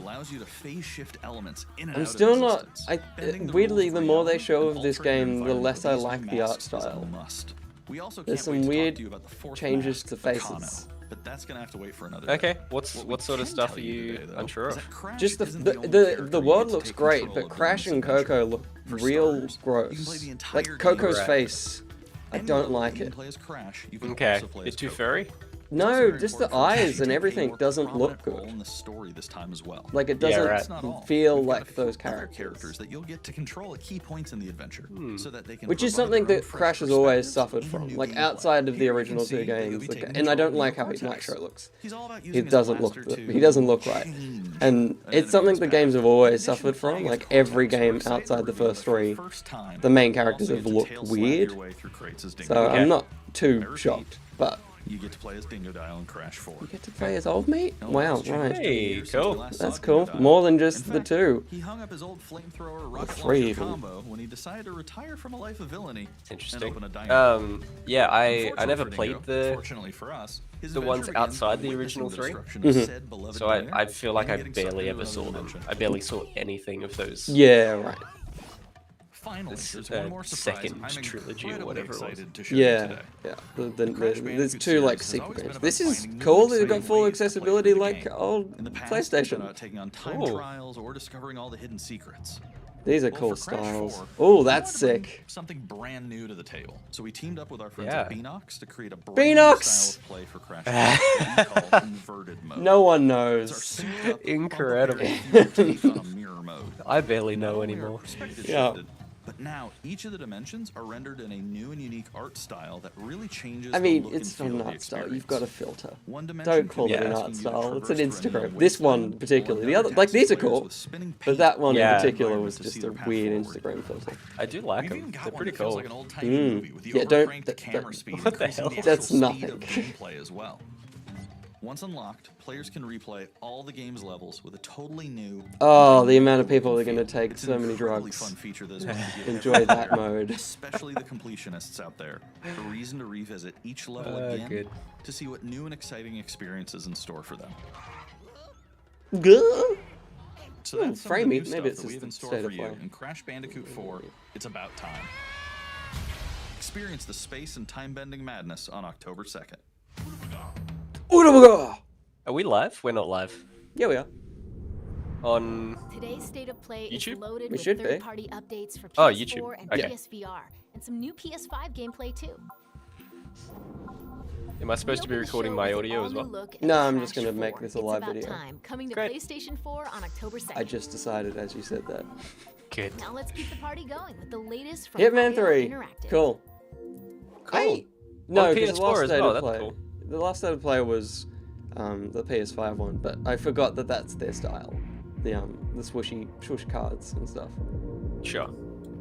allows you to phase shift elements in and I'm out still of not. existence. Weirdly, the more they show of this game, the less I like the art style. There's some weird changes to faces. But that's gonna have to wait for another day. Okay, what sort of stuff are you unsure of? Just the world looks great, but Crash and Coco look real gross. Like Coco's face, I don't like it. Okay, it's too furry? No, just the eyes and everything doesn't look good. Like it doesn't feel like those characters. That you'll get to control at key points in the adventure, so that they can Which is something that Crash has always suffered from, like outside of the original two games. And I don't like how Nitro looks. He doesn't look right, and it's something the games have always suffered from. Like every game outside the first three, the main characters have looked weird. So I'm not too shocked, but. You get to play as Dingo Dial and Crash 4. You get to play as old mate? Wow, right. Hey, cool. That's cool. More than just the two. He hung up his old flamethrower rocket three launcher even. combo when he decided to retire from a life of villainy. Interesting. And open a Yeah, I never played Fortunately for us, the ones outside the original three. So I feel like I barely ever saw them. I barely saw anything of those. Yeah, right. Finally, This second trilogy or whatever it was. Yeah, yeah. There's two like sequel games. This is cool. They've got full accessibility like old PlayStation. Taking on time trials or discovering all the hidden secrets. These are cool styles. Oh, that's sick. Something brand new to the table. So we teamed up with our friends at Beanox to create a brand new style of play for Crash called Inverted Mode. No one knows. Incredible. I barely know anymore. Yeah. But now, each of the dimensions are rendered in a new and unique art style that really changes I mean, the look it's and not feel an of art style. experience. You've got a filter. One dimension Don't call it an art style. It's an Instagram. This one particularly. The other, like these are cool, but that one in particular was just a weird Instagram filter. I do like them. They're pretty cool. Like an old movie with the Yeah, don't. What the hell? That's nothing. As well. Once unlocked, players can replay all the game's levels with a totally new. Oh, the amount of people that are going to take so many drugs. Fun feature Enjoy that mode. Especially the completionists out there. A reason to revisit each level again to see what new and exciting experiences in store for them. Good. So that's frame it. Maybe it's just in the store state for of you. play. In Crash Bandicoot 4, it's about time. Experience the space and time-bending madness on October 2nd. Are we live? We're not live. Yeah, we are. On Today's State of Play YouTube? is loaded We with should be. third-party updates for PS4 Oh, YouTube. and Okay. PSVR, and some new PS5 gameplay too. Am I supposed to be recording my audio as well? No, I'm just gonna make this a live video. Coming to Great. PlayStation 4 on October 2nd. I just decided as you said that. Good. Now let's keep the party going with the latest from Hitman IO 3. Interactive. Cool. Cool. No, On because the PS4 last as state well, of that's play. cool. The last state of play was the PS5 one, but I forgot that that's their style. The swooshy swoosh cards and stuff. Sure.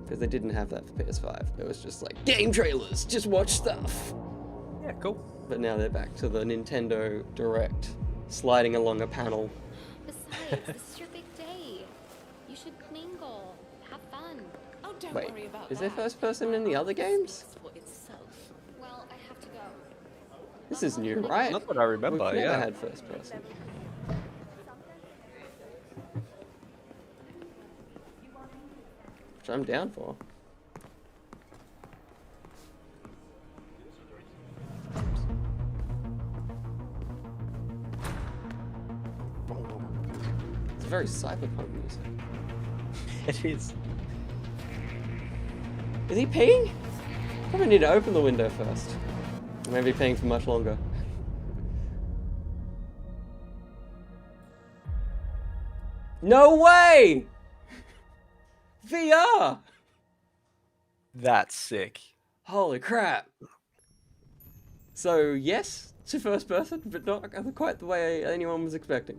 Because they didn't have that for PS5. It was just like game trailers, just watch stuff. Yeah, cool. But now they're back to the Nintendo Direct, sliding along a panel. Besides, this is your big day. You should mingle, have fun. Oh, don't Wait, worry about is that. there first person in the other games? Well, I have to go. This is new, right? Not that I remember, We've never yeah. had first person. Which I'm down for. It's very cyberpunk music. It is. Is he peeing? Probably need to open the window first. Maybe peeing for much longer. No way! VR! That's sick. Holy crap. So, yes, to first person, but not quite the way anyone was expecting.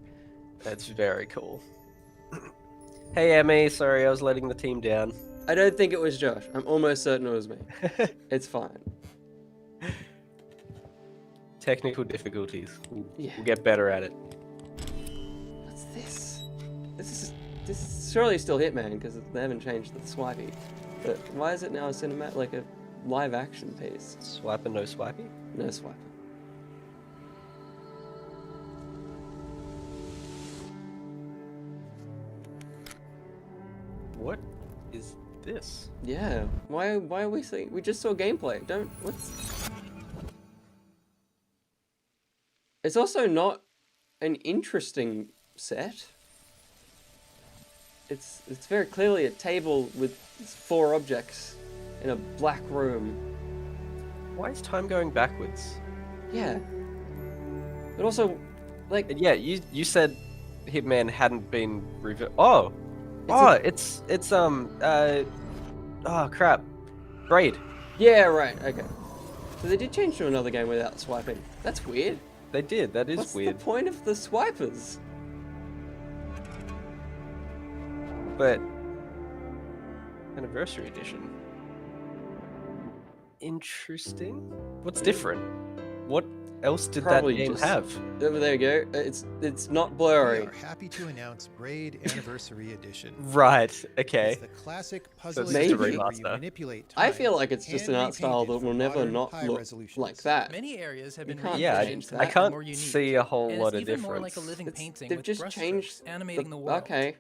That's very cool. Hey, Emmy, sorry I was letting the team down. I don't think it was Josh. I'm almost certain it was me. It's fine. Technical difficulties. Yeah. We'll get better at it. What's this? This is surely still Hitman because they haven't changed the swipey. But why is it now a cinematic, like a live action piece? Swipe and no swipey? No swiping. What is this? Yeah. Why are we seeing? We just saw gameplay. What's? It's also not an interesting set. It's very clearly a table with 4 objects in a black room. Why is time going backwards? Yeah. But also, like... Yeah, you said Hitman hadn't been Oh! Oh, crap. Braid. Yeah, right, okay. So they did change to another game without swiping. That's weird. They did, that is weird. What's the point of the swipers? But... Anniversary Edition. Interesting. What's different? What else did Probably that game just- have? There you go. It's not blurry. We are happy to announce Braid Anniversary Edition. Right, okay. It's the classic So puzzle it's just a where you remaster. manipulate I time feel like it's just an and art style repaint it that will for never modern not high look resolutions. like that. Many areas have been can't Yeah, change I that. can't more unique. see a whole And lot it's of even more difference. like a living painting They've with just brush changed strokes animating the, world. Okay.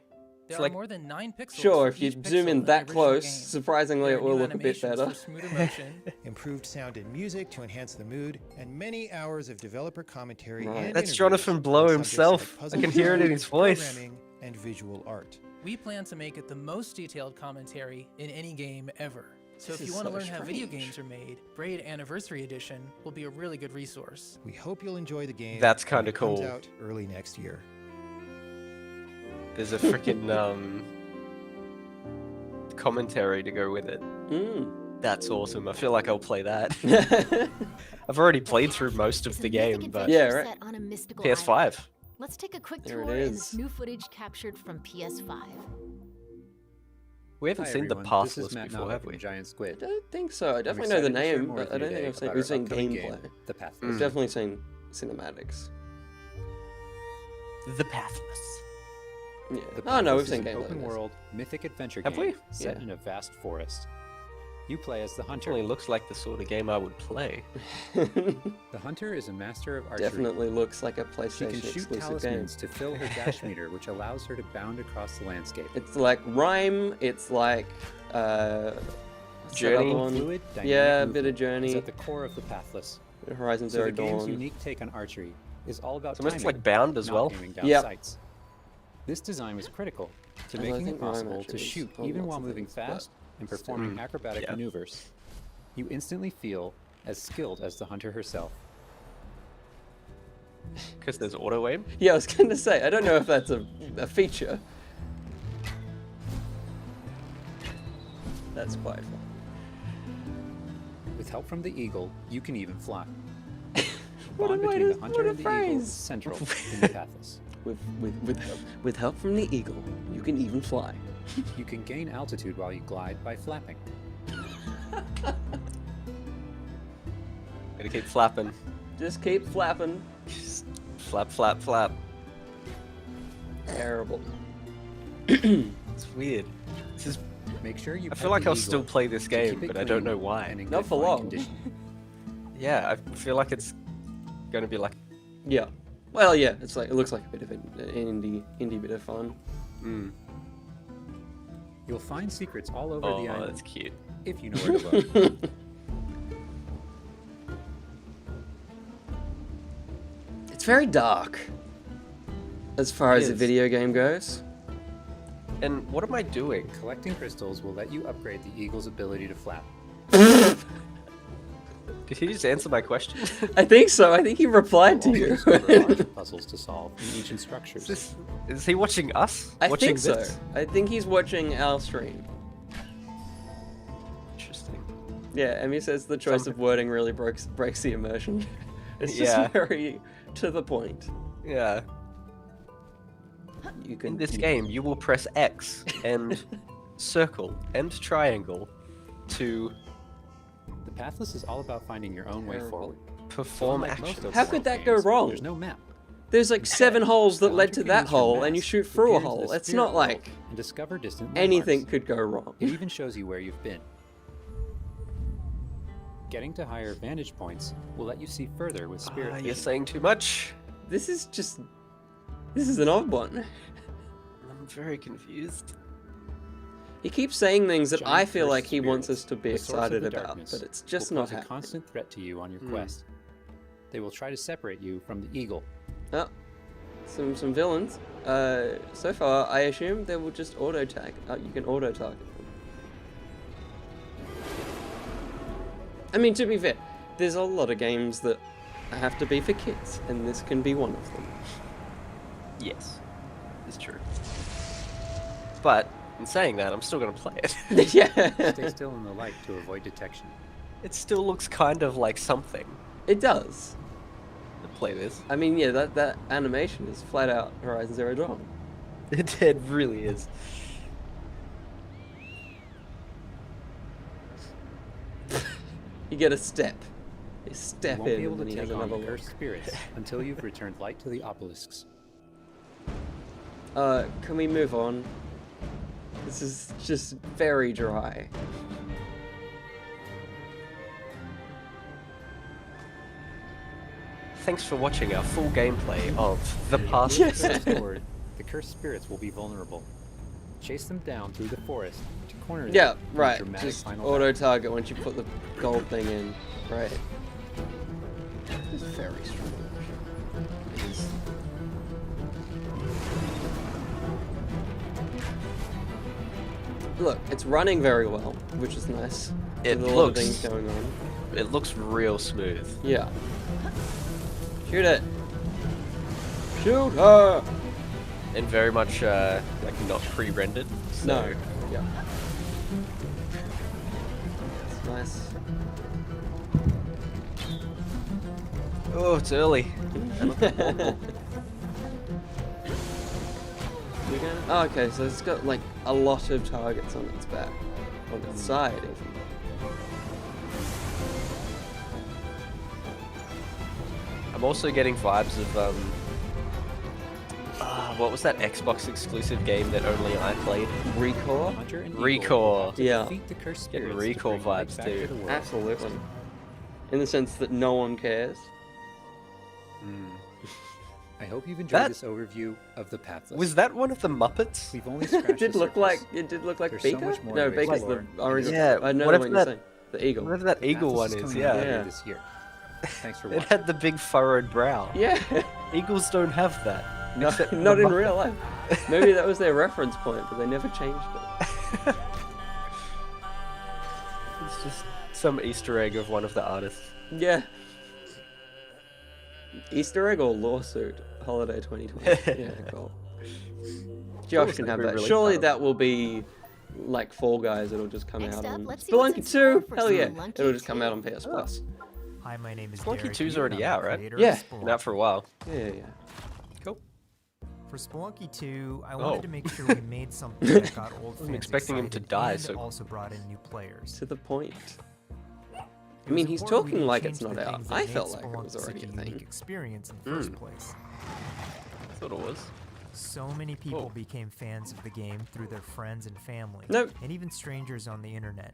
There It's are like- more than 9 pixels. Sure, for if you each zoom pixel in the that original close, game. surprisingly There it are will new look a bit animations better. for smoother motion. Improved sound and music to enhance the mood, and many hours of developer commentary Right. and That's interviews Jonathan Blow on subjects himself. like I puzzle can hear it in design, his voice. programming, and visual art. We plan to make it the most detailed commentary in any game ever. So This if you is want to so learn how video strange. games are made, Braid Anniversary Edition will be a really good resource. We hope you'll enjoy the game. That's when kinda it comes cool. out early next year. There's a freaking commentary to go with it. Mm. That's awesome. I feel like I'll play that. I've already played through most of It's a the mythic game, but adventure Yeah, right. set on a mystical island. PS5. Let's take a quick There it tour in this is. new footage captured from PS5. We haven't Hi, seen the everyone. path This is list Matt before, Malik have from we? Giant I Squid. don't think so. I I'm definitely know the excited to share name, more but with I you don't think today I've seen. about We've our seen upcoming gameplay. game, The Pathless. We've definitely seen cinematics. The Pathless. Yeah. The Oh no, Pathless we've is seen an gameplay. open of this. world mythic adventure Have game we? set Yeah. in a vast forest. You play as the hunter. Definitely looks like the sort of game I would play. The hunter is a master of archery. Definitely looks like a She PlayStation can shoot exclusive game. talismans to fill her dash meter, which allows her to bound across the landscape. It's like Rhyme. It's like what's that Journey. other one? Fluid, dynamic Yeah, a movement bit of is Journey. at the core of the Pathless. Horizon So Zero the game's Dawn. unique take on archery is all about It's almost timing, like Bound as not well. aiming down Yep. sights. This design was critical to Although I making it think Rhyme possible actually to is shoot on even lots while of moving things, but fast and performing still. acrobatic Yeah. maneuvers. You instantly feel as skilled as the hunter herself. Because there's auto aim. Yeah, I was going to say, I don't know if that's a feature. That's quite fun. With help from the eagle, you can even fly. What a Bond way between to- the what hunter a and the eagle phrase. is central in the Pathless. With help from the eagle, you can even fly. You can gain altitude while you glide by flapping. Gotta keep flapping. Just keep flapping. Just flap, flap, flap. Terrible. It's weird. This is. Make sure you I pet feel like the I'll still eagle play this to game, keep it but I don't clean know why. and in Not good for flying long. condition. Yeah, I feel like it's gonna be like. Yeah. Well, yeah. It's like it looks like a bit of an indie bit of fun. Mm. You'll find secrets all over Oh, the island that's cute. if you know where to look. It's very dark. As far It as the is. video game goes. And what am I doing? Collecting crystals will let you upgrade the eagle's ability to flap. Did he just answer my question? I think so. I think he replied to Also you. discover large puzzles to solve in ancient structures. Is he watching us? I watching think so. this? I think he's watching our stream. Interesting. Yeah, Emmy says the choice of wording really breaks the immersion. It's just Yeah. very to the point. Yeah. You can In this game, you will press X and circle and triangle to The Pathless is all about finding your own way Terrible. forward. perform Unlike most action. open How could world that go games, wrong? There's no map. There's like 7 holes that The led hunter to can that use your hole, and you maps shoot to through a peer into hole. the It's spirit not world like and discover distant anything landmarks. could go wrong. It even shows you where you've been. Getting to higher vantage points will let you see further with spirit You're vision. saying too much. This is an odd one. I'm very confused. He keeps saying things that I Giant feel cursed like he wants spirits, us to be the source of excited the about, darkness, but it's just will not pose a happening. constant threat to you on your quest. They will try to separate you from the eagle. Oh, some villains. So far, I assume they will just auto tag. You can auto target them. I mean, to be fair, there's a lot of games that have to be for kids, and this can be one of them. Yes, it's true. But in saying that, I'm still gonna play it. Yeah, Stay still in the light to avoid detection. It still looks kind of like something. it does. To play this. I mean, yeah, that animation is flat out Horizon Zero Dawn. It really is. You get a step. You You step won't be in, able to and he has take on another the look. cursed spirits until you've returned light to the obelisks. Can we move on? This is just very dry. Thanks for watching our full gameplay of the past. Yes. Fast forward, the cursed spirits will be vulnerable. Chase them down through the forest to corner them. Yeah, in a right. dramatic Just final auto battle. target once you put the gold thing in. Right. It's very strong. It is. Look, it's running very well, which is nice. It With a lot of looks- things going on. It looks real smooth. Yeah. Shoot it. Shoot her. And very much like not pre-rendered. So No. Yeah. It's nice. Oh, it's early. Oh, okay, so it's got like a lot of targets on its back, on its side even. I'm also getting vibes of what was that Xbox exclusive game that only I played? Recore? Hunter and Recore. Eagle have to Yeah. defeat the cursed Getting spirits to Recore bring light vibes back too. to the world. Absolutely. In the sense that no one cares. I hope you've enjoyed That- this overview of the Pathless. Was that one of the Muppets? We've only scratched It did the look like surface. There's so Beaker? much more No, to Baker's explore. the orange. Yeah, I know whatever what you're that- saying. The eagle. Whatever that The eagle Pathless one is is, coming yeah. out later Yeah. this year. Thanks for It watching. had the big furrowed brow. Yeah. Eagles don't have that. No, except not the in Muppet. real life. Maybe that was their reference point, but they never changed it. It's just some Easter egg of one of the artists. Yeah. Easter egg or lawsuit? Holiday 2020. Yeah, cool. Josh can have that'd be that. really Surely fun. that will be like Fall Guys. It'll just come Next out up, on let's see what's in Spelunky store 2. for Hell yeah! Spelunky It'll just come 2. out on PS Plus. Hi, my name is Spelunky Derek 2's Yu, already and I'm out, the right? creator of Yeah. Been out for a while. Yeah. Cool. For Spelunky 2, I Oh. wanted to make sure we made something that got old fans expecting him to excited die, and so- also brought in new players. To the point. It I mean, was he's important we talking didn't like change it's not the out. things that I made felt like it was Spelunky already such a unique thing. experience in the first place. I thought it was. So many people Oh. became fans of the game through their friends and family, Nope. and even strangers on the internet.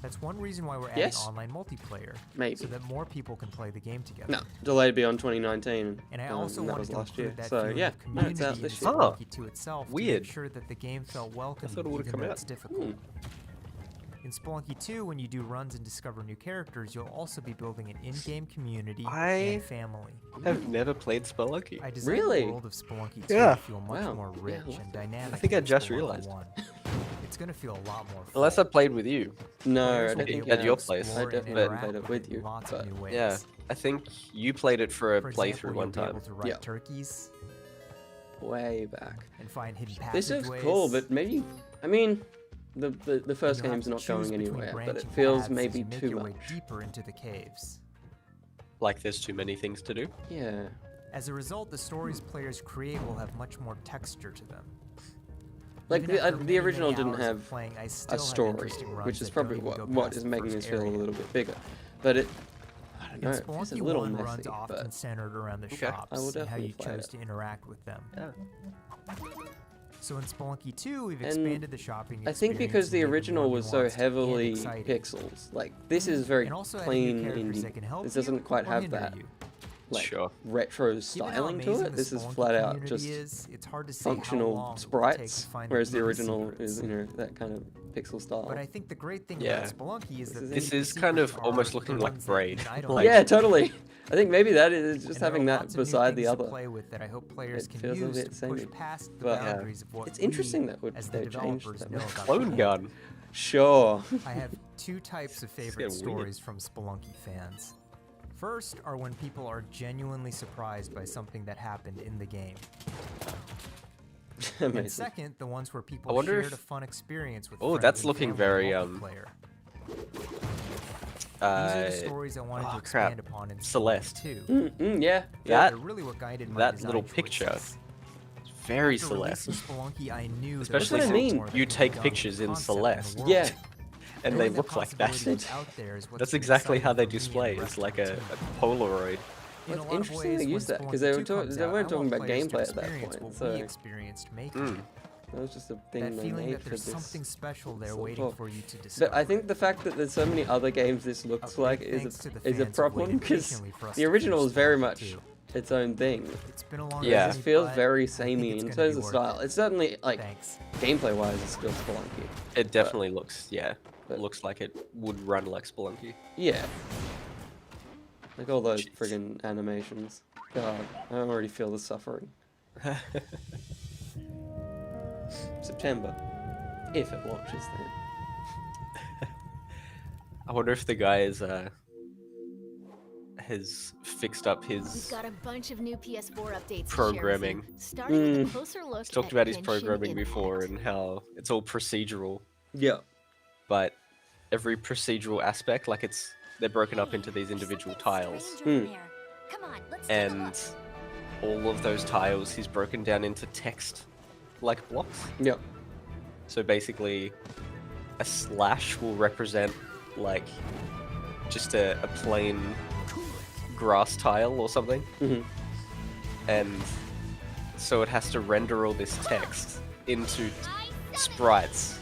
That's one reason why we're adding Yes. online multiplayer, Maybe. so that more people can play the game together. No, delayed beyond 2019. And I also and that wanted was to last year. include that So feeling yeah, of no, community it's out in this year. Oh, Spelunky 2 itself weird. to make sure that the game felt welcome thought it would've even come though out. it's difficult. In Spelunky 2, when you do runs and discover new characters, you'll also be building an in-game community and family. I've never played Spelunky. I designed Really? the world of Spelunky 2 Yeah. to feel much Wow. more Yeah, rich I like and that. dynamic. I think I than just Spelunky realized. 1. It's gonna feel a lot more fun. Unless I played with you. No, I Players don't will be think able at to your explore place. I and definitely interact played it with in you, lots but- of new ways. Yeah. I think you played it for a For playthrough example, one you'll be time. able to write Yeah. turkeys way back. and find hidden This is passageways. cool, but maybe I mean, the first You'll have game's to not choose going between anywhere, but it branching feels paths as maybe you make too your way much. deeper into the caves. Like there's too many things to do. Yeah. As a result, the stories players create will have much more texture to them. Like Even after the many, original many didn't hours of have playing, I a still have story, interesting runs which is that probably don't even go what past is the making first this feel a area. little bit bigger. But it, I don't In know, it's a Spelunky little 1, messy, runs often but centered around the Okay. shops I will and how definitely you play chose it. to interact with them. Yeah. So in Spelunky 2, we've And expanded the shopping I think experience because the to make it original more was so nuanced and heavily exciting. pixels, like this is very And also adding new clean characters indie. that can help This you doesn't quite or have hinder that. you. like Sure. retro Given how styling to amazing it. the This is Spelunky flat out community just is, it's hard to say how functional long it will take to sprites, find whereas the hidden original secrets. is, you know, that kind of pixel style. But I think the great thing Yeah. about Spelunky is that This the is kind of secrets almost are looking the like ones that Braid. unite Like- all Yeah, the totally. I think maybe that is just And there are having that lots of new beside the things to other. play with that I hope players It can feels a use bit to push samey. past the But boundaries of what it's interesting we, that would as the they changed developers that. know about Clone the gun. Sure. I have two types of favorite getting weird. stories from Spelunky fans. First are when people are genuinely surprised by something that happened in the game. And Amazing. second, the ones where people wonder shared if- a fun experience with Oh, friends that's and looking family very, multiplayer. These are the stories I wanted to crap. expand upon in Celeste. Spelunky 2. Yeah. That- They're really what guided my that design little picture. choices. Very After releasing Celeste. Spelunky, I knew Especially what I mean. more that you could be take done with pictures the in concept and the Celeste. world. Yeah. And they Knowing that look like that. possibility was out there is what's That's been exactly how they exciting for me display. and the It's rest like of the a team. Polaroid. In a Well, lot of interesting ways, they when used that, 'cause Spelunky they were 2 talk- comes they out, weren't I talking want about players to gameplay at that experience point, what so- we experienced making. That was just a thing That they feeling made that for there's this. something special there sort of waiting talk. for you to discover. But I think the fact that there's so many other games this looks A like big is thanks to the a fans who problem waited because patiently for us the to original finish is very Spelunky much 2. its own thing. It's been a long Yeah. It journey, feels but very I think samey it's in gonna terms be of worth style. it. It's certainly like Thanks. gameplay-wise, it's still Spelunky. It definitely looks, yeah. but- Looks like it would run like Spelunky. Yeah. Like all those Jeez. friggin' animations. God, I already feel the suffering. September. If it launches then. I wonder if the guy is has fixed up We've his got a bunch of new PS4 updates programming. to share with you, starting with a closer look He's talked at about his Genshin programming Impact. before and how it's all procedural, Yeah. but every procedural aspect, like they're broken up into these individual tiles, and all of those tiles he's broken down into text like blocks. Yep. So basically, a slash will represent like just a plain grass tile or something, Mhm. and so it has to render all this text into sprites,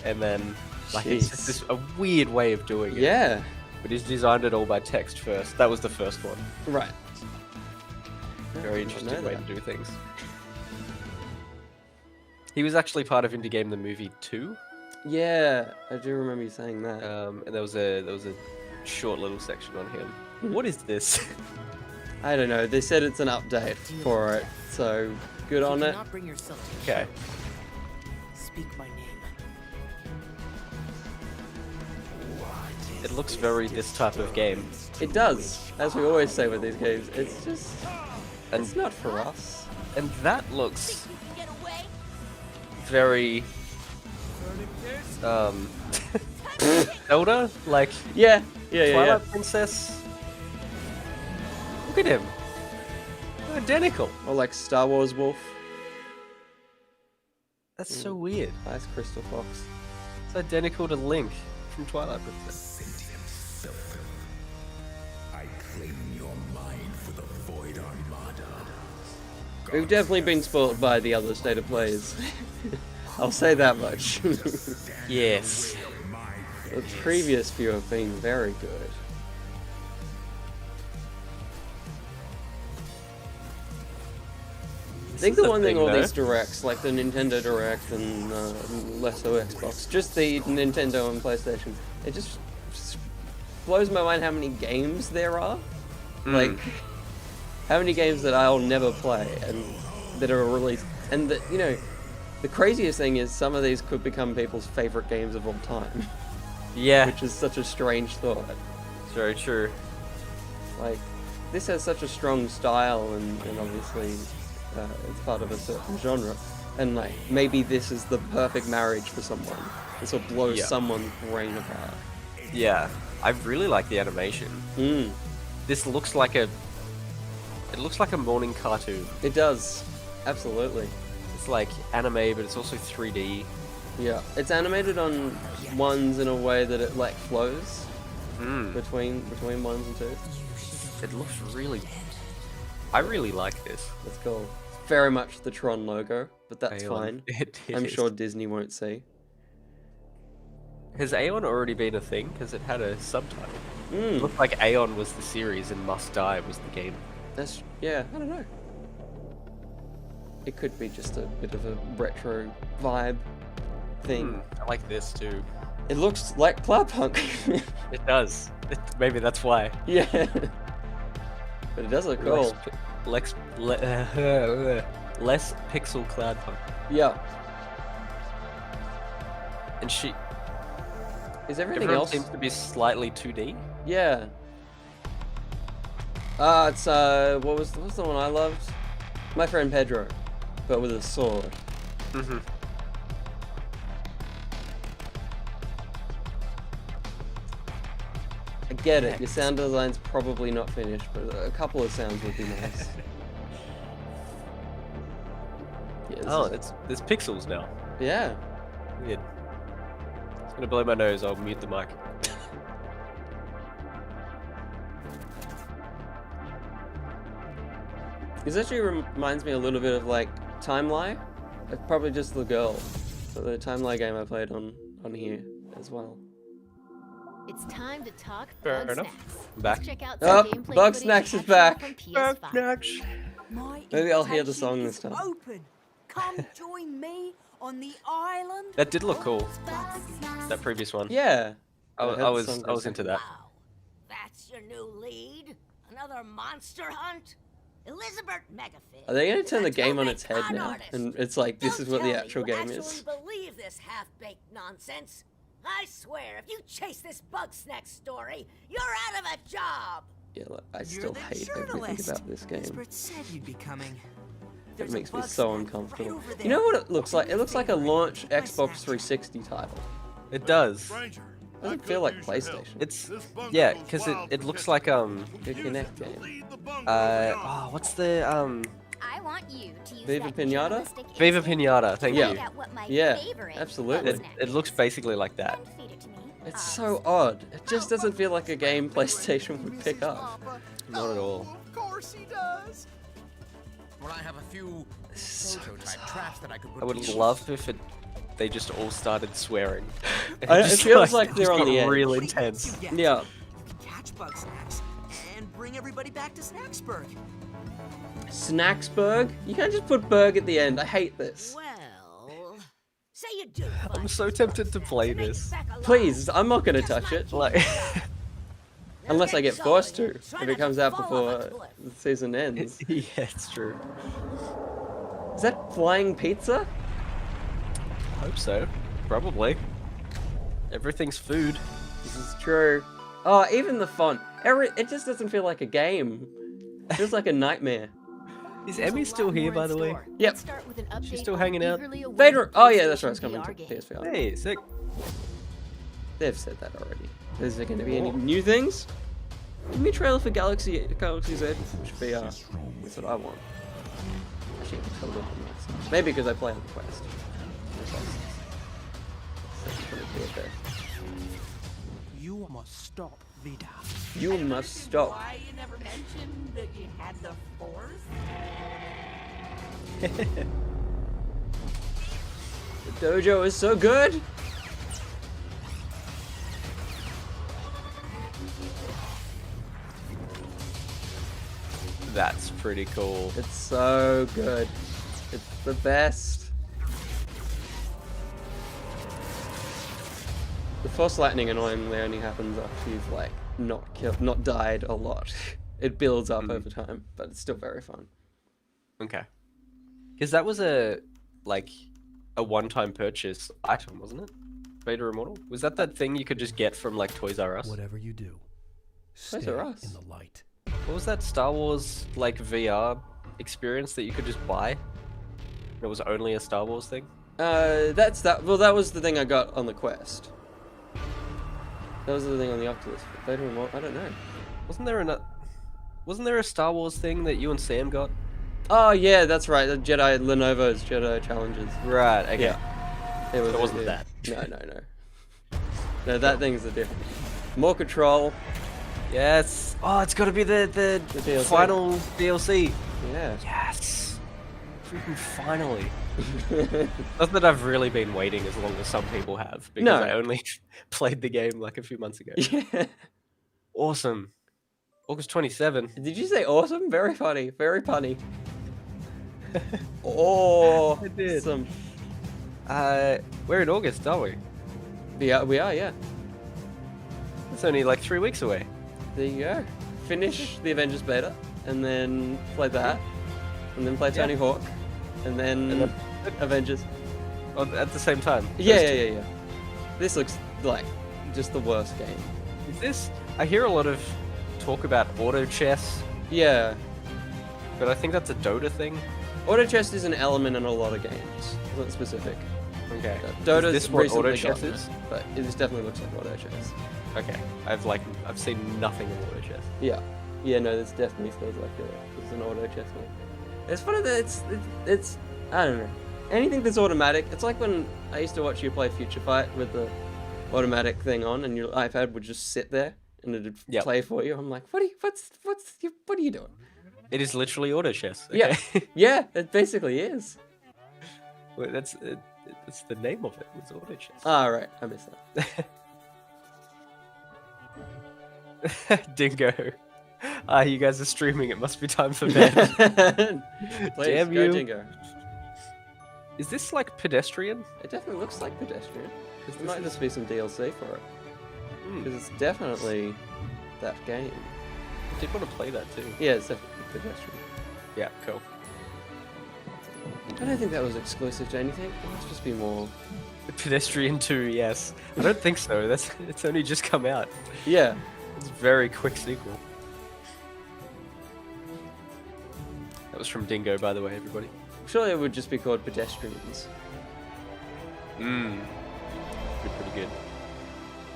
and then like it's just Jeez. this a weird way of doing it. Yeah. But he's designed it all by text first. That was the first one. Right. Very I did not interesting know way that. to do things. He was actually part of Indie Game the Movie 2. Yeah, I do remember you saying that. And there was a short little section on him. What is this? I don't know. They said it's an update for it, so good on it. Bring yourself to Okay. speak my name. It looks very this type of game. It does, as we always say with these games. It's just, And it's not for us. and that looks very Zelda? Like Yeah, yeah. Twilight Princess? Look at him. They're identical. Or like Star Wars Wolf. That's so weird. Nice Crystal Fox. It's identical to Link from Twilight Princess. I claim your mind for the Void Armada. We've definitely been spoiled by the other state of plays. I'll say that much. Yes. The previous few have been very good. I think the one thing all these directs, like the Nintendo Direct and less so Xbox, just the Nintendo and PlayStation, it just blows my mind how many games there are. Like, how many games that I'll never play and that are released. And that, you know, the craziest thing is some of these could become people's favorite games of all time. Yeah. Which is such a strange thought. It's very true. Like, this has such a strong style and obviously it's part of a certain genre. And like, maybe this is the perfect marriage for someone. This will blow someone's brain apart. Yeah. I really like the animation. This looks like it looks like a morning cartoon. It does. Absolutely. It's like anime, but it's also 3D. Yeah. It's animated on ones in a way that it like flows between ones and twos. It looks really... I really like this. That's cool. Very much the Tron logo, but that's Aeon. fine. It I'm is. sure Disney won't see. Has Aeon already been a thing? Because it had a subtitle. Mm. It looked like Aeon was the series and Must Die was the game. That's, yeah, I don't know. It could be just a bit of a retro vibe thing. I like this too. It looks like Cloudpunk. It does. Maybe that's why. Yeah. But it does look cool. Less pixel Cloudpunk. Yeah. And she... Is everything Everyone else? seems to be slightly 2D. Yeah. It's what was the one I loved? My Friend Pedro, but with a sword. Mm-hmm. I get it. Your sound design's probably not finished, but a couple of sounds would be nice. Yeah, Oh, there's pixels now. Yeah. Weird. It's gonna blow my nose. I'll mute the mic. This actually reminds me a little bit of like Timeline. It's probably just the girl, but the Timeline game I played on here as well. It's time to talk Fair Bug enough. Snacks. Back. Let's check out Oh, some gameplay Bug footage Snacks is actually back. from PS5. Maybe I'll hear the song this time. Open. Come join me on the island. That did look cool. That previous one. Yeah. I heard the was song I was this into that. Wow, that's your new lead? Another monster hunt? Elizabeth Megafish. Are they gonna turn the That's game on my its head con now? artist. And it's like, this Don't is what the tell me actual you game is. actually believe this half-baked nonsense. I swear, if you chase this Bug Snack story, you're out of a job. Yeah, look, I You're still the hate everything journalist. about this game. Elizabeth said you'd be coming. It There's a makes me bug so snack uncomfortable. right over You know there. what it looks like? It looks like a launch My Xbox snack. 360 title. It does. It doesn't feel like PlayStation. It's yeah, because it looks like a Kinect game. what's the I want you to use Viva that Pinata? journalistic Viva instinct Pinata? to Thank Yeah. you. find out what my Yeah, favorite absolutely. bug snack It looks basically like that. is. Feed it to me. It's so odd. It just doesn't feel like a game PlayStation would pick up. Not at all. Of course he does. Well, I have a few prototype traps that I could put I would to use. love if they just all started swearing. It Just feels like they're just on got the edge. real What intense. you get. Yeah. You can catch bug snacks and bring everybody back to Snacksburg. Snacksburg? You can't just put Berg at the end. I hate this. Well, say you do. I'm find so tempted to play make it this. back alive. Please, I'm not gonna touch it. Like, Now Unless I get solid forced to. and try If not it comes to out fall before off a cliff. the season ends. yeah, it's true. Is that flying pizza? Hope so. Probably. Everything's food. This is true. Oh, even the font. It just doesn't feel like a game. It feels like a nightmare. Is Emmy still here, by the way? Yep. Let's start with an update She's still on hanging out? eagerly awaited Vader. Oh yeah, that's right. It's PlayStation coming to VR game. PSVR. Hey, sick. They've said that already. Is there going to be any new things? Give me a trailer for Galaxy's Edge VR. That's what I want. Actually, it's a little nice. Maybe because I play on the Quest. That's pretty cool there. You must stop, Vida. You must stop. Why you never mentioned that you had the Force? The dojo is so good. That's pretty cool. It's so good. It's the best. The Force Lightning annoyingly only happens after you've like not died a lot. It builds up over time, but it's still very fun. Okay. Because that was a one-time purchase item, wasn't it? Vader Immortal? Was that thing you could just get from like Toys R Us? Whatever you do, stay Toys R Us. in the light. What was that Star Wars like VR experience that you could just buy? It was only a Star Wars thing? That's that. Well, that was the thing I got on the Quest. That was the thing on the Oculus. Vader Immortal. I don't know. Wasn't there a Star Wars thing that you and Sam got? Oh yeah, that's right. The Lenovo's Jedi Challenges. Right. Okay. Yeah. It wasn't that. No. No, that thing's the different. More control. Yes. Oh, it's got to be the DLC. final DLC. Yeah. Yes. Freaking finally. Not that I've really been waiting as long as some people have, because No. I only played the game like a few months ago. Yeah. Awesome. August 27. Did you say awesome? Very funny. Very punny. Oh, I did. Awesome. We're in August, aren't we? Yeah, we are, yeah. It's only like 3 weeks away. There you go. Finish the Avengers beta, and then play that, and then play Tony Hawk, and then Avengers. Oh, at the same time? Yeah. This looks like just the worst game. Is this... I hear a lot of talk about auto chess, Yeah. but I think that's a Dota thing. Auto chess is an element in a lot of games. It's not specific. Okay. Dota's Is this what recently auto chess gotten is? it, but this definitely looks like auto chess. Okay. I've seen nothing of auto chess. Yeah, no, this definitely feels like it's an auto chess game. It's funny that it's I don't know. Anything that's automatic, it's like when I used to watch you play Future Fight with the automatic thing on, and your iPad would just sit there and it'd play for you. I'm like, what are you doing? It is literally auto chess. Okay. Yeah, yeah, it basically is. Wait, that's the name of it. It's auto chess. Ah, right, I missed that. Dingo. You guys are streaming. It must be time for bed. Please, Damn go you. Dingo. Is this like pedestrian? It definitely looks like pedestrian. There might just be some DLC for it. Because it's definitely that game. I did want to play that too. Yeah, it's definitely pedestrian. Yeah, cool. I don't think that was exclusive to anything. It must just be more... Pedestrian 2, yes. I don't think so. It's only just come out. Yeah. It's a very quick sequel. That was from Dingo, by the way, everybody. Surely it would just be called Pedestrians. Be pretty good.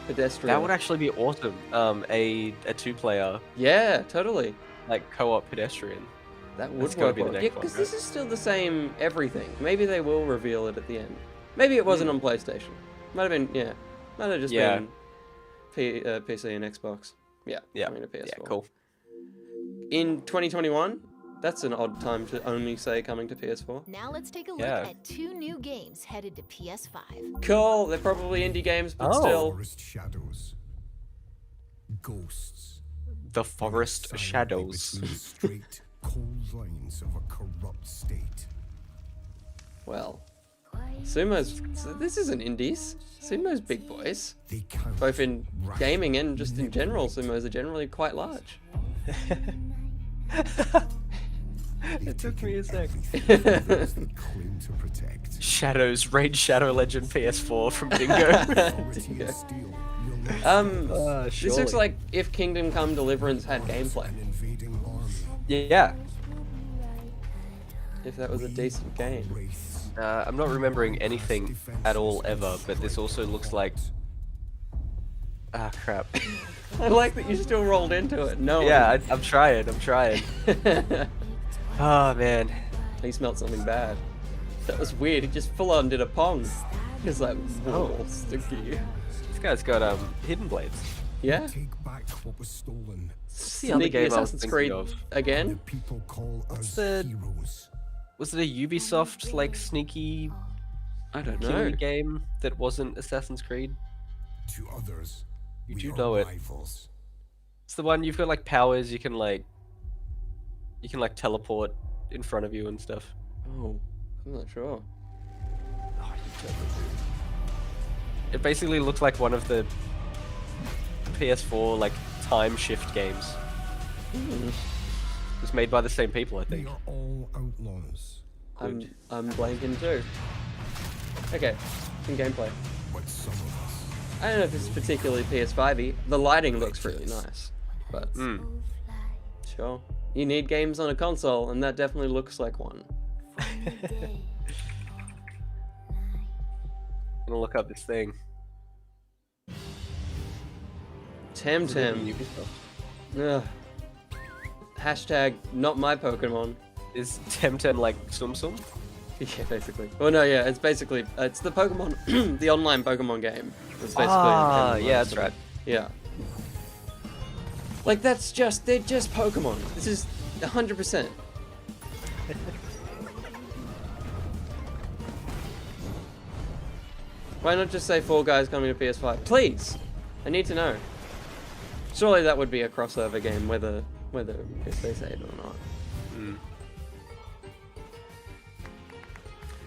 Pedestrian. That would actually be awesome. A 2-player. Yeah, totally. Like co-op pedestrian. That would work well. Yeah, because this is still the same everything. Maybe they will reveal it at the end. Maybe it wasn't on PlayStation. Might have been, yeah. Might have just been PC and Xbox. Yeah. Yeah. I mean a PS4. Yeah, cool. In 2021, that's an odd time to only say coming to PS4. Now let's take a look at 2 new games headed to PS5. Cool. They're probably indie games, but still. Forest shadows. Ghosts. The Forest Shadows. Straight, cold lines of a corrupt state. Well, Sumo's... This isn't indies. Sumo's big boys. Both in gaming and just in general, Sumos are generally quite large. It took me a sec. Shadows, Raid Shadow Legend PS4 from Dingo. This looks like if Kingdom Come Deliverance had gameplay. Yeah. If that was a decent game. I'm not remembering anything at all ever, but this also looks like... Ah, crap. I like that you still rolled into it. No. Yeah, I'm trying. Oh, man. He smelled something bad. That was weird. He just full on did a pong. He's like, whoa, sticky. This guy's got Hidden Blades. Yeah. Take back what was stolen. Sneaky Assassin's Creed again. People call What's us the... heroes. Was it a Ubisoft, like, sneaky... I don't know. killing game that wasn't Assassin's Creed? To others, you we do are know it. rivals. It's the one you've got, like, powers, you can, like, teleport in front of you and stuff. Oh, I'm not sure. Oh, you totally do. It basically looks like one of the PS4, like, time shift games. It was made by the same people, I think. We are all outlaws. I'm blanking too. Okay, some gameplay. But some of us. I don't know if it's particularly PS5-y. The lighting looks really nice, but sure. You need games on a console, and that definitely looks like one. I'm gonna look up this thing. Temtem. Ugh. Hashtag not my Pokemon. Is Temtem like Tsum Tsum? Yeah, basically. Well, no, yeah, it's basically it's the Pokemon, the online Pokemon game. It's basically yeah, that's right. Yeah. Like they're just Pokemon. This is 100%. Why not just say Fall Guys coming to PS5? Please! I need to know. Surely that would be a crossover game, whether if they say it or not. Mm.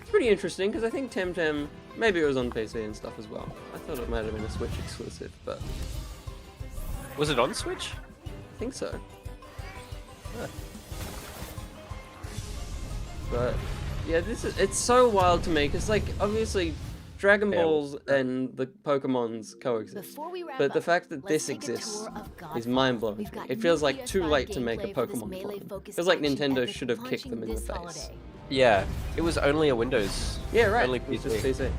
It's pretty interesting, because I think Temtem, maybe it was on PC and stuff as well. I thought it might have been a Switch exclusive, but... Was it on Switch? I think so. Huh. But, yeah, it's so wild to me, because, like, obviously, Dragon Balls and the Pokemons coexist. But the fact that this exists is mind-blowing. It feels like too late to make a Pokemon clone. It feels like Nintendo should have kicked them in the face. Yeah, it was only a Windows. Yeah, right. Only It was just PC.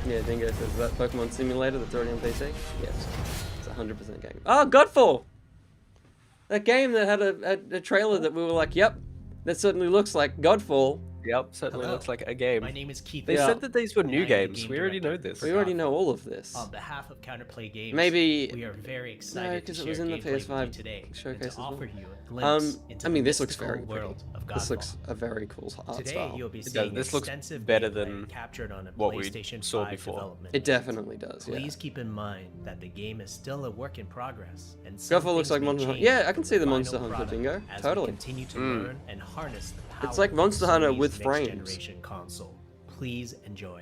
Yeah, Dingo says that Pokemon Simulator that's already on PC? Yes. It's a 100% game. Oh, Godfall! That game that had a trailer that we were like, yep, that certainly looks like Godfall. Yep, certainly looks like a game. My name is Keith. They said that these were new games. We already know this. We already know all of this. On behalf of Counterplay Games, maybe we are very excited because it was in the PS5 showcase as well. I mean, this looks very pretty. This looks a very cool art style. You'll be this looks better than what we saw before. It definitely does. Please keep in mind that the game is still a work in progress, and Godfall looks like Monster Hunter. Yeah, I can see the Monster Hunter Dingo. Totally. Continue to learn and harness the power. It's like Monster Hunter with frames. Generation console. Please enjoy.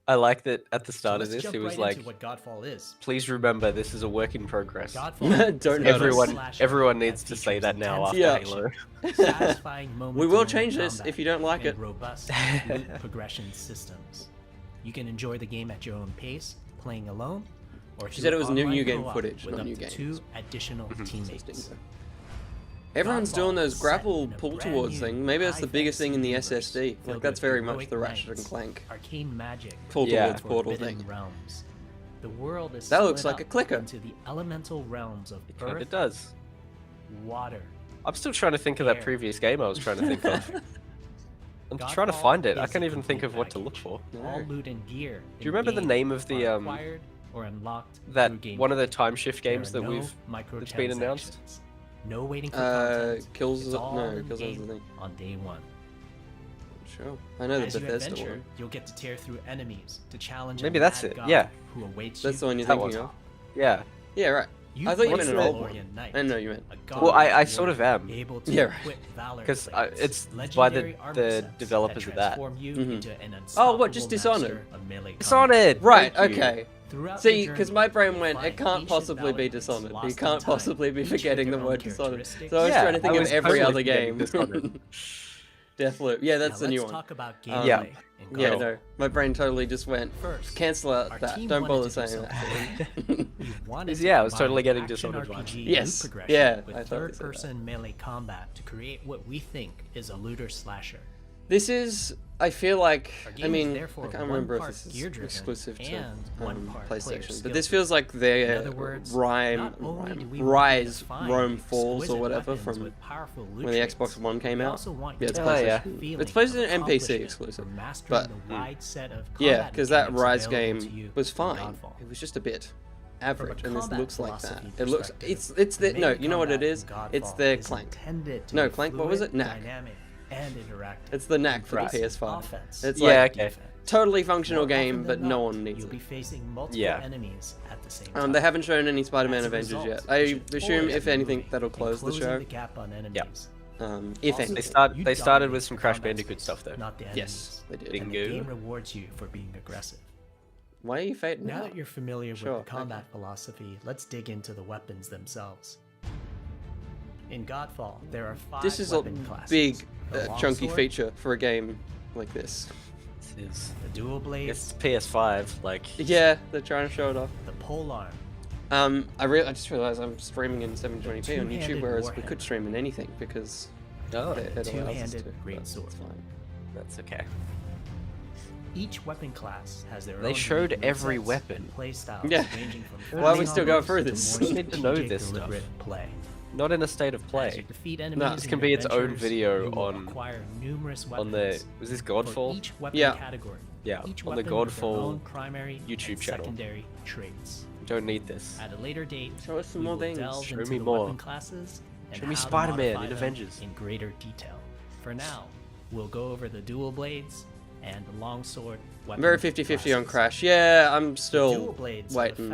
I like that at the start of this, he was like, what Godfall is. please remember this is a work in progress. Don't everyone needs to say that now after Halo. We will change this if you don't like it. Robust loot progression systems. You can enjoy the game at your own pace, playing alone, or she said it was new game co-op footage, with not up new to games. 2 additional teammates. Everyone's doing those grapple pull towards thing. Maybe that's the biggest thing in the SSD. Like that's very much the Ratchet and Clank arcane magic pull towards portal thing. Realms. The world is that looks like a clicker. Into the elemental realms of earth. It does. Water. I'm still trying to think of that previous game I was trying to think of. I'm trying to find it. I can't even think of what to look for. All loot and gear. Do you remember the name of the or unlocked that one of the time shift games that that's been announced? No waiting for content. Kills no, Kills the thing. On day 1. Sure. I know the Bethesda one. You'll get to tear through enemies to challenge. Maybe that's it. Yeah. Who awaits that's the one you're thinking of. Yeah. Yeah, right. I thought you meant an old one. I didn't know you meant. Well, I sort of am. Yeah, right. Because it's by the developers of that. Oh, what? Just Dishonored? Dishonored! Right, okay. See, because my brain went, it can't possibly be Dishonored. You can't possibly be forgetting the word Dishonored. So I was trying to think of every other game. Deathloop. Yeah, that's the new one. Yeah. Yeah, no. My brain totally just went, cancel out that. Don't bother saying that. Yeah, I was totally getting Dishonored vibes. Yes. Yeah. With third-person melee combat to create what we think is a looter slasher. This is, I feel like, I mean, I can't remember if this is exclusive to PlayStation, but this feels like their Rise, Rome Falls or whatever from when the Xbox One came out. Yeah, it's PlayStation. It's PlayStation and PC exclusive, but yeah, because that Rise game was fine. It was just a bit average, and this looks like that. It looks, it's the, no, you know what it is? It's the Clank. No, Clank, what was it? Knack. And interactive. It's the Knack for the PS5. Offense. It's like totally functional game, but no one needs You'll be it. facing multiple enemies at the same time. They haven't shown any Spider-Man Avengers yet. I assume, if anything, that'll close the show. Yeah. If anything. They started with some Crash Bandicoot stuff though. Not the enemies. Yes, they did. And the game rewards you for being aggressive. Why are you fading Now that you're familiar with the combat philosophy, let's dig into the weapons themselves. In Godfall, there are 5 This is weapon classes. Big, chunky feature for a game like this. This is the dual blades. It's PS5, like. Yeah, they're trying to show it off. The polearm. I just realized I'm streaming in 720p on YouTube, whereas we could stream in anything because it allows us to. Greatsword. That's okay. Each weapon class has their own. They showed every weapon. Play styles ranging from why are we still going through this? We need to know this stuff. Play. Not in a state of play. No, this can be its own video on the. Was this Godfall? Yeah. Yeah, on the Godfall YouTube channel. Secondary traits. Don't need this. At a later date, show us some more things. Show me more. Show me Spider-Man in Avengers in greater detail. For now, we'll go over the dual blades and the longsword I'm very 50-50 on Crash. Yeah, I'm still waiting. waiting.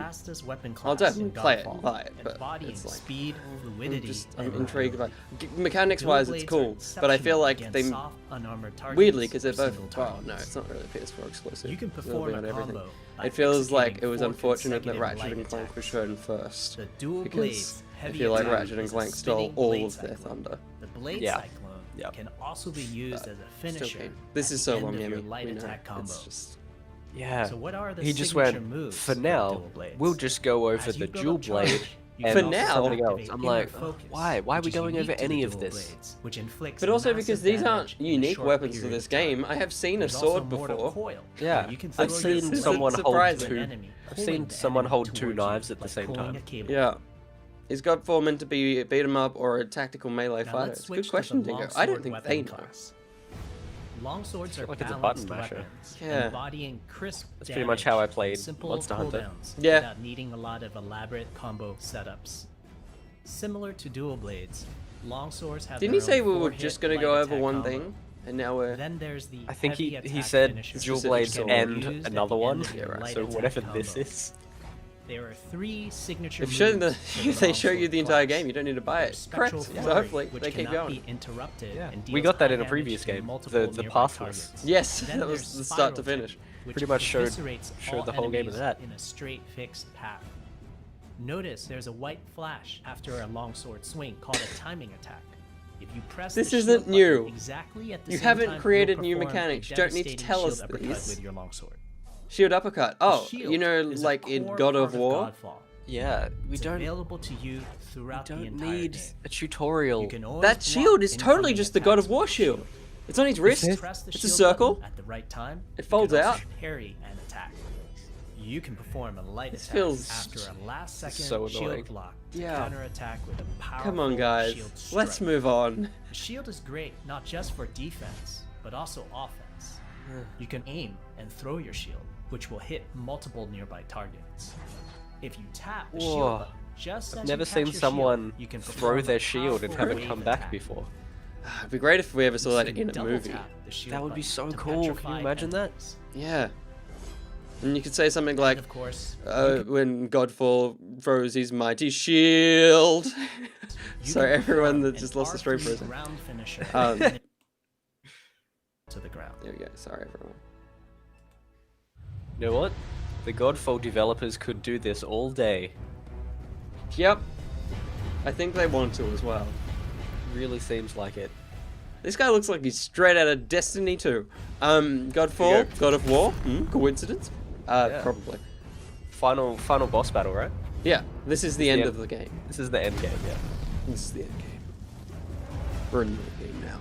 Weapon I'll definitely play it, but embodying it's like speed, fluidity, I'm intrigued by mechanics-wise. It's cool, but I feel like they weirdly because they're both. Oh no, it's not really PS4 exclusive. You can perform a combo. It feels like it was unfortunate that Ratchet and Clank was shown first because I feel like Ratchet and Clank stole all of their thunder. The blade cyclone can also be used as a finisher. This is so long, your light attack combo. Yeah. So what are the he just went, moves for now, we'll just go over the dual blade and for now, something else. I'm like, why? Why are we going over any of this? But also because these aren't unique weapons to this game. I have seen a sword before. Yeah, I've seen someone hold two. I've seen someone hold two knives at the same time. Yeah. Is God 4 meant to be a beat 'em up or a tactical melee fighter? It's a good question, Dingo. I don't think they know. Longswords are like it's a balanced button masher. weapons, Yeah. embodying crisp That's pretty much how I played simple Monster Hunter. cooldowns Yeah. without needing a lot of elaborate combo setups. Similar to dual blades, longswords have Didn't he their say own we were four-hit just gonna light go over attack one combo. thing, and now we're. Then there's the I think heavy he attack said finishers, dual which blades can be and used at another the one. end of your light So attack whatever combo. this is. There are 3 signature If shown moves for if they show you longsword the entire class. game, you don't need to buy it. Spectral Correct. So flurry, hopefully which they keep cannot going. be interrupted Yeah. and We deals got that in a high previous damage to game, multiple the nearby pathless. targets. Yes, Then that was there's the start to spiral finish. kick, which Pretty much showed eviscerates all the whole game of enemies that. in a straight fixed path. Notice there's a white flash after a longsword swing called a timing attack. If you press This the isn't shield new. button exactly at the You same haven't time, created you'll new perform a mechanics. You don't need to devastating tell us shield uppercut these. with your longsword. Shield uppercut. Oh, Shield you know, is a like in core God of part War. Godfall. Yeah, we It's don't available to you throughout the don't entire need game. a tutorial. You can always That block shield is totally incoming just the God of attacks War with the shield. It's on his wrist. Press the It's a shield circle. button at the right time. It you folds can also out. Parry and attack. You can perform a light This attack feels after a last second so annoying. shield block to Yeah. counterattack with a powerful Come on, guys. shield Let's strike. move on. The shield is great not just for defense, but also offense. You can aim and throw your shield, which will hit multiple nearby targets. If you tap the shield Whoa. button just I've as never you catch seen your someone shield, you can throw perform their a shield and powerful have it wave come back attack. before. It'd be great if we ever saw You that can in a double movie. tap the shield That would be button so to cool. Can you petrify imagine that? enemies. Yeah. And you could say something like, Of course, when Godfall throws his mighty shield. Sorry, everyone that just lost the stream for a second. Ground finisher to the ground. There we go. Sorry, everyone. You know what? The Godfall developers could do this all day. Yep. I think they want to as well. Really seems like it. This guy looks like he's straight out of Destiny 2. Godfall, God of War. Coincidence? Probably. Final boss battle, right? Yeah, this is the end of the game. This is the end game, yeah. This is the end game. We're in the game now.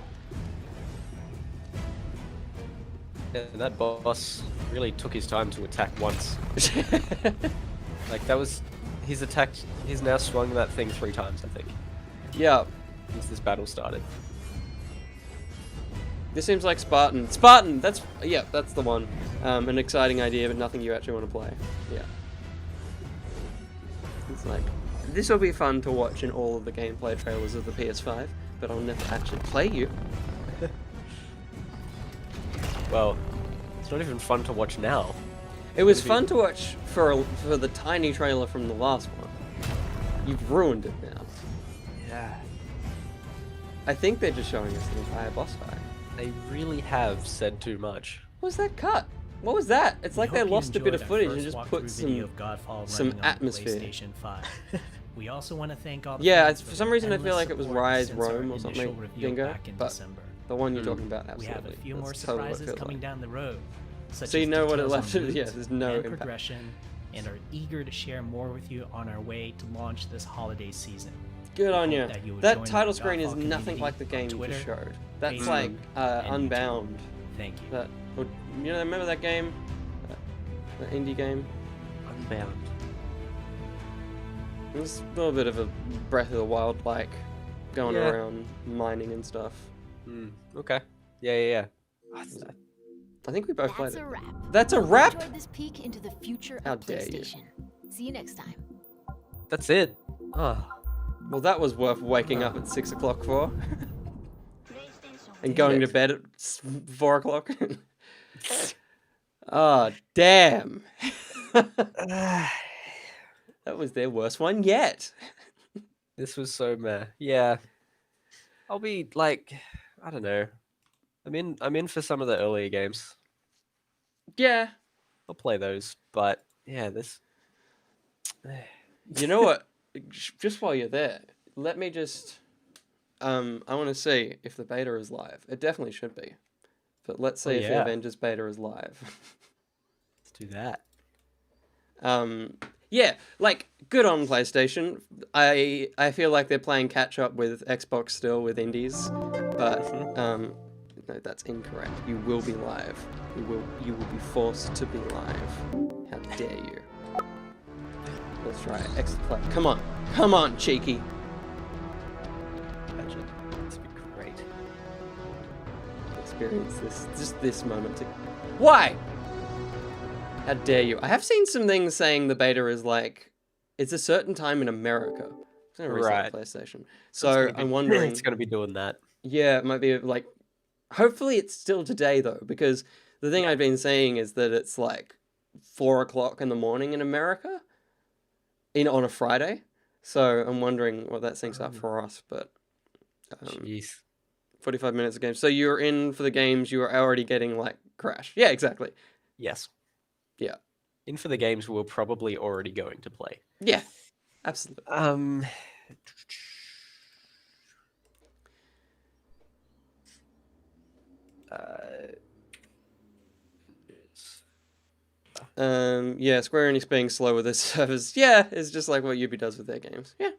And that boss really took his time to attack once. Like that was, he's now swung that thing 3 times, I think. Yeah. Since this battle started. This seems like Spartan. Spartan! That's the one. An exciting idea, but nothing you actually want to play. Yeah. It's like, this will be fun to watch in all of the gameplay trailers of the PS5, but I'll never actually play you. Well, it's not even fun to watch now. It was fun to watch for the tiny trailer from the last one. You've ruined it now. Yeah. I think they're just showing us the entire boss fight. They really have said too much. What was that cut? What was that? It's like they lost a bit of footage and just put some atmosphere. We also want to thank all the Yeah, fans for some reason I feel like it was Rise since our Rome or initial something, reveal Dingo, back in but December. the one you're talking about, We absolutely. have a few more That's totally what it surprises feels coming like. down the road. Such So you as know what it details on left? loot Yeah, there's no and impact. progression, and are eager to share more with you on our way to launch this holiday season. Good on We you. hope that you will That join title the screen is Godfall nothing community like the on game you Twitter, just showed. That's Facebook, like and YouTube. Unbound. Thank you. That, you know, remember that game? That indie game? Unbound. It was a little bit of a Breath of the Wild like, going Yeah. around mining and stuff. Okay. Yeah. I think we both played That's it. a wrap. That's a Hope you wrap? enjoyed this peek into the future How of dare you. PlayStation. See you next time. That's it. Oh. Well, that was worth waking up at 6 o'clock for. And going to bed at 4 o'clock. Oh, damn. That was their worst one yet. This was so meh. Yeah. I'll be like, I don't know. I'm in for some of the earlier games. Yeah. I'll play those, but yeah, this. You know what? Just while you're there, let me just. I want to see if the beta is live. It definitely should be, but let's see if the Avengers beta is live. Let's do that. Yeah, like good on PlayStation. I feel like they're playing catch up with Xbox still with indies, but no, that's incorrect. You will be live. You will be forced to be live. How dare you? Let's try it. Exit play. Come on, cheeky. Imagine. This would be great. Experience this, just this moment. Why? How dare you? I have seen some things saying the beta is like, it's a certain time in America. It's gonna reset PlayStation. So I'm wondering. It's going to be doing that. Yeah, it might be like, hopefully it's still today though, because the thing I've been saying is that it's like 4 o'clock in the morning in America, on a Friday. So I'm wondering what that syncs up for us, but 45 minutes of games. So you're in for the games, you are already getting like Crash. Yeah, exactly. Yes. Yeah. In for the games we're probably already going to play. Yeah, absolutely. Yeah, Square Enix being slow with their servers. Yeah, it's just like what Ubi does with their games. Yeah.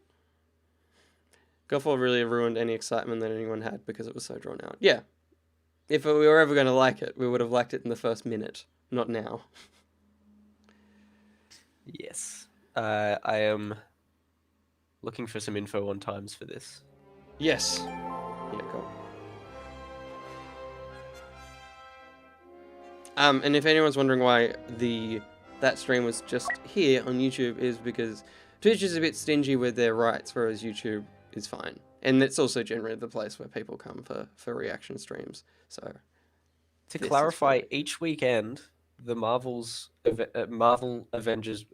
Godfall really ruined any excitement that anyone had because it was so drawn out. Yeah. If we were ever going to like it, we would have liked it in the first minute, not now. Yes. I am looking for some info on times for this. Yes. Yeah, cool. And if anyone's wondering why that stream was just here on YouTube, is because Twitch is a bit stingy with their rights, whereas YouTube is fine. And it's also generally the place where people come for reaction streams. So, to clarify, each weekend the Marvel's Avengers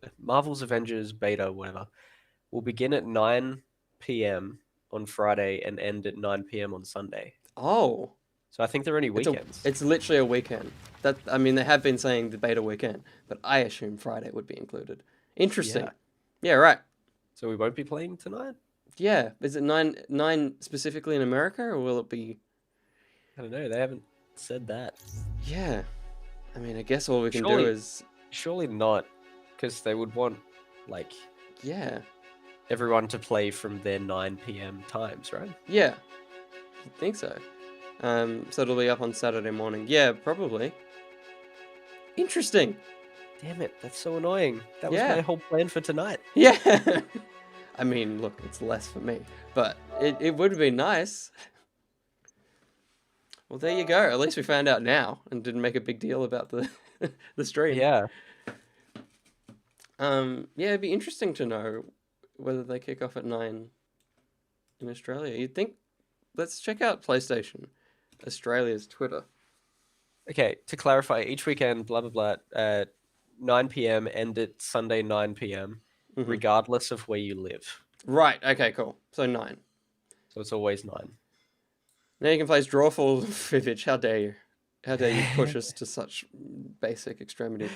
beta, whatever, will begin at 9 p.m. on Friday and end at 9 p.m. on Sunday. Oh. So I think they're only weekends. It's literally a weekend. I mean, they have been saying the beta weekend, but I assume Friday would be included. Interesting. Yeah, right. So we won't be playing tonight? Yeah. Is it 9 specifically in America, or will it be... I don't know. They haven't said that. Yeah. I mean, I guess all we can do is... Surely not, because they would want, like... Yeah. Everyone to play from their 9 p.m. times, right? Yeah. I think so. So it'll be up on Saturday morning. Yeah, probably. Interesting. Damn it, that's so annoying. That was my whole plan for tonight. Yeah. I mean, look, it's less for me, but it would be nice. Well, there you go. At least we found out now and didn't make a big deal about the stream. Yeah. Yeah, it'd be interesting to know whether they kick off at 9 in Australia. You'd think... Let's check out PlayStation Australia's Twitter. Okay, to clarify, each weekend, blah, blah, blah, at 9 p.m. and at Sunday 9 p.m., regardless of where you live. Right, okay, cool. So 9. So it's always 9. Now you can place Drawful Vivage. How dare you? How dare you push us to such basic extremity?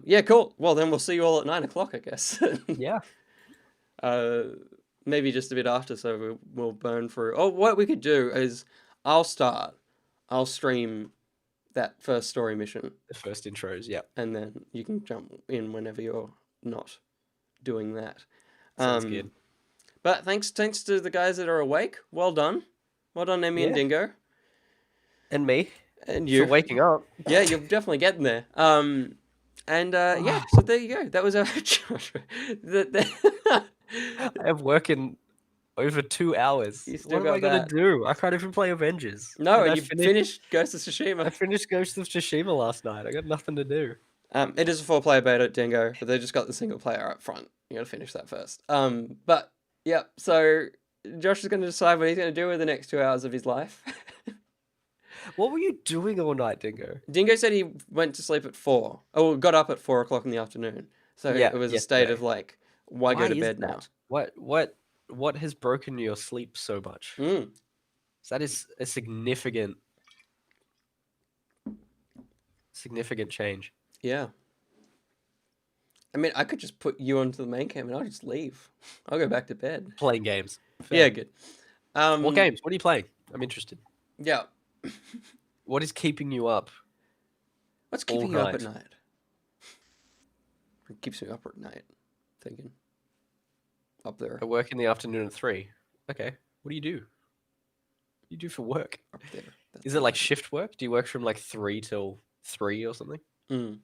Yeah, cool. Well, then we'll see you all at 9 o'clock, I guess. Yeah. Maybe just a bit after, so we'll burn through. Oh, what we could do is I'll stream that first story mission. The first intros, yeah. And then you can jump in whenever you're not doing that. Sounds good. But thanks to the guys that are awake. Well done. Well done, Emmy and Dingo. And me. And you. For waking up. Yeah, you're definitely getting there. Yeah, so there you go. That was our Joshua. I have work in over 2 hours. What am I going to do? I can't even play Avengers. No, and you finished Ghost of Tsushima. I finished Ghost of Tsushima last night. I got nothing to do. It is a 4-player beta, Dingo, but they just got the single player up front. You got to finish that first. But, yeah, so Josh is going to decide what he's going to do with the next 2 hours of his life. What were you doing all night, Dingo? Dingo said he went to sleep at 4. Oh, got up at 4 o'clock in the afternoon. So Yeah, it was a yesterday. state of like, why go to is bed that? now? What has broken your sleep so much? Mm. So that is a significant change. Yeah. I mean, I could just put you onto the main cam and I'll just leave. I'll go back to bed. Playing games. Fair. Yeah, good. What games? What are you playing? I'm interested. Yeah. What is keeping you up? What's keeping you up at night? It keeps me up at night. Thinking. Up there. I work in the afternoon at 3. Okay. What do you do? What do you do for work? Up there. Is it like shift work? Do you work from like 3 till 3 or something? Mm.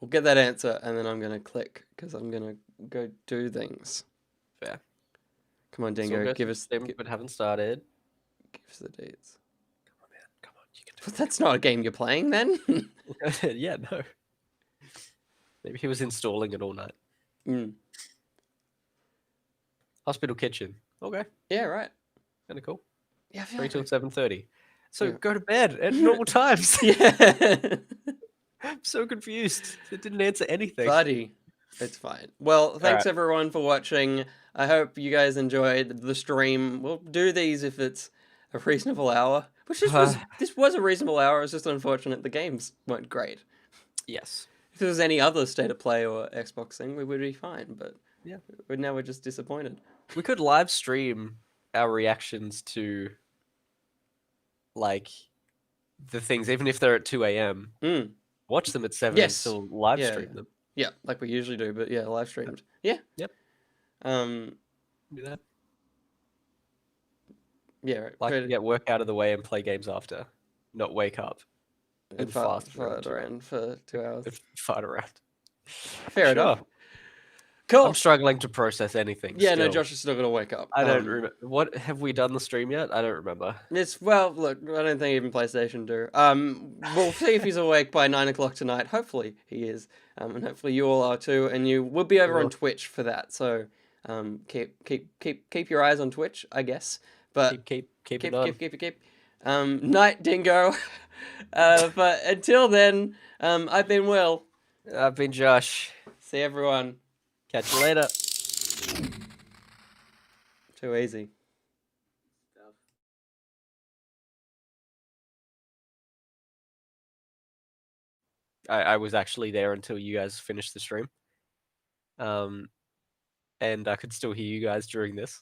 We'll get that answer and then I'm going to click because I'm going to go do things. Fair. Come on, Dingo. Give us... but haven't started. Give us the dates. Come on, man. Come on. You can do But that's not a game you're playing then. Yeah, no. Maybe he was installing it all night. Mm. Hospital kitchen. Okay. Yeah, right. Kind of cool. Yeah, I feel 3 like till 7:30. So Yeah. go to bed at normal times. Yeah. I'm so confused. It didn't answer anything. Buddy. It's fine. Well, thanks right. everyone for watching. I hope you guys enjoyed the stream. We'll do these if it's a reasonable hour. Which this was a reasonable hour. It's just unfortunate the games weren't great. Yes. If there was any other state of play or Xbox thing, we would be fine. But yeah, now we're just disappointed. We could live stream our reactions to like the things, even if they're at 2 a.m. Mm. Watch them at 7 Yes. and still live Yeah, stream yeah. them. Yeah, like we usually do, but yeah, live streamed. Yeah. Yep. Do that. Yeah, right. Like get work out of the way and play games after, not wake up and fart around for 2 hours. Fart around. Fair enough. Cool. I'm struggling to process anything. Yeah, no, still. Josh is still gonna wake up. I don't remember. What have we done the stream yet? I don't remember. It's well, look, I don't think even PlayStation do. We'll see if he's awake by 9 o'clock tonight. Hopefully he is, and hopefully you all are too. And you will be over on Twitch for that. So, keep your eyes on Twitch, I guess. But keep it on. Keep. Night, Dingo. But until then, I've been Will. I've been Josh. See everyone. Catch you later. Too easy. I was actually there until you guys finished the stream. And I could still hear you guys during this.